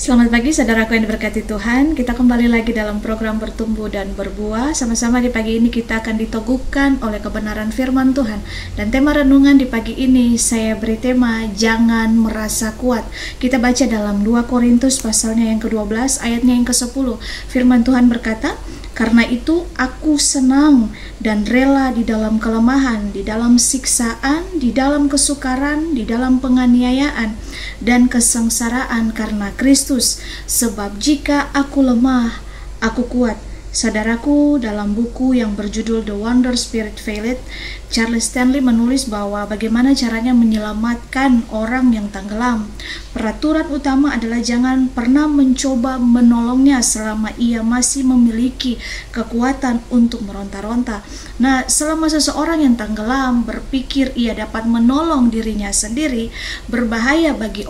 Selamat pagi saudaraku yang diberkati Tuhan. Kita kembali lagi dalam program bertumbuh dan berbuah. Sama-sama di pagi ini kita akan diteguhkan oleh kebenaran firman Tuhan. Dan tema renungan di pagi ini saya beri tema jangan merasa kuat. Kita baca dalam 2 Korintus pasalnya yang ke-12 ayatnya yang ke-10. Firman Tuhan berkata, "Karena itu aku senang dan rela di dalam kelemahan, di dalam siksaan, di dalam kesukaran, di dalam penganiayaan dan kesengsaraan karena Kristus. Sebab jika aku lemah, aku kuat." Saudaraku, dalam buku yang berjudul The Wonder Spirit Failed, Charles Stanley menulis bahwa bagaimana caranya menyelamatkan orang yang tenggelam. Peraturan utama adalah jangan pernah mencoba menolongnya selama ia masih memiliki kekuatan untuk meronta-ronta. Nah, selama seseorang yang tenggelam berpikir ia dapat menolong dirinya sendiri, berbahaya bagi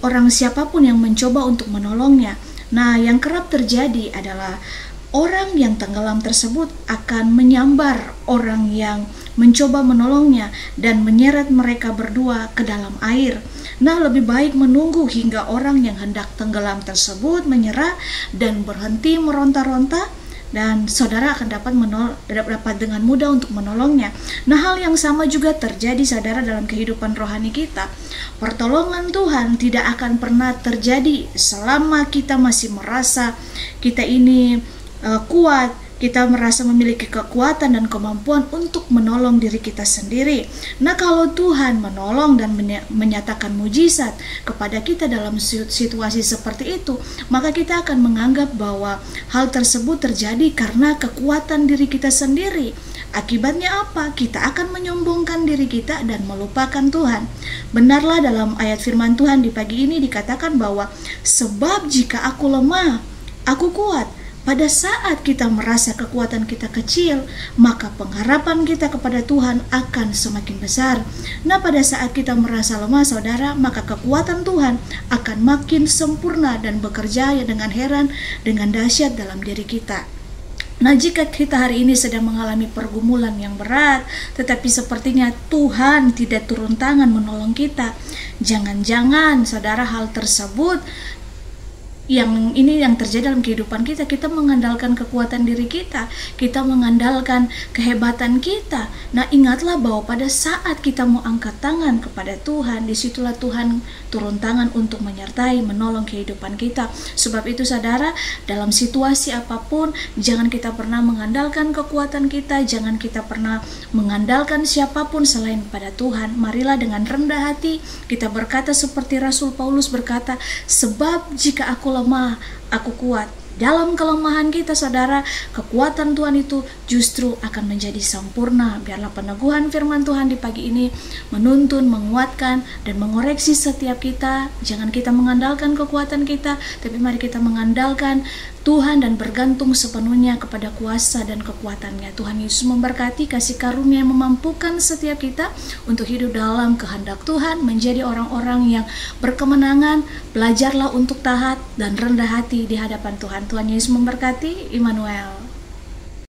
orang siapapun yang mencoba untuk menolongnya. Nah, yang kerap terjadi adalah orang yang tenggelam tersebut akan menyambar orang yang mencoba menolongnya dan menyeret mereka berdua ke dalam air. Nah, lebih baik menunggu hingga orang yang hendak tenggelam tersebut menyerah dan berhenti meronta-ronta, dan saudara akan dapat dengan mudah untuk menolongnya. Nah, hal yang sama juga terjadi saudara dalam kehidupan rohani kita. Pertolongan Tuhan tidak akan pernah terjadi selama kita masih merasa kita ini kuat, kita merasa memiliki kekuatan dan kemampuan untuk menolong diri kita sendiri. Nah, kalau Tuhan menolong dan menyatakan mujizat kepada kita dalam situasi seperti itu, maka kita akan menganggap bahwa hal tersebut terjadi karena kekuatan diri kita sendiri. Akibatnya apa? Kita akan menyombongkan diri kita dan melupakan Tuhan. Benarlah dalam ayat firman Tuhan di pagi ini dikatakan bahwa sebab jika aku lemah, aku kuat. Pada saat kita merasa kekuatan kita kecil, maka pengharapan kita kepada Tuhan akan semakin besar. Nah, pada saat kita merasa lemah, saudara, maka kekuatan Tuhan akan makin sempurna dan bekerja dengan heran, dengan dahsyat dalam diri kita. Nah, jika kita hari ini sedang mengalami pergumulan yang berat, tetapi sepertinya Tuhan tidak turun tangan menolong kita, jangan-jangan saudara hal tersebut yang terjadi dalam kehidupan kita mengandalkan kekuatan diri kita mengandalkan kehebatan kita. Nah, ingatlah bahwa pada saat kita mau angkat tangan kepada Tuhan, disitulah Tuhan turun tangan untuk menyertai, menolong kehidupan kita. Sebab itu saudara, dalam situasi apapun, jangan kita pernah mengandalkan kekuatan kita, jangan kita pernah mengandalkan siapapun selain pada Tuhan. Marilah dengan rendah hati kita berkata seperti Rasul Paulus berkata, "Sebab jika aku lemah, aku kuat." Dalam kelemahan kita saudara, kekuatan Tuhan itu justru akan menjadi sempurna. Biarlah peneguhan firman Tuhan di pagi ini menuntun, menguatkan, dan mengoreksi setiap kita. Jangan kita mengandalkan kekuatan kita, tapi mari kita mengandalkan Tuhan dan bergantung sepenuhnya kepada kuasa dan kekuatannya. Tuhan Yesus memberkati, kasih karunia yang memampukan setiap kita untuk hidup dalam kehendak Tuhan, menjadi orang-orang yang berkemenangan. Belajarlah untuk taat dan rendah hati di hadapan Tuhan. Tuhan Yesus memberkati. Immanuel.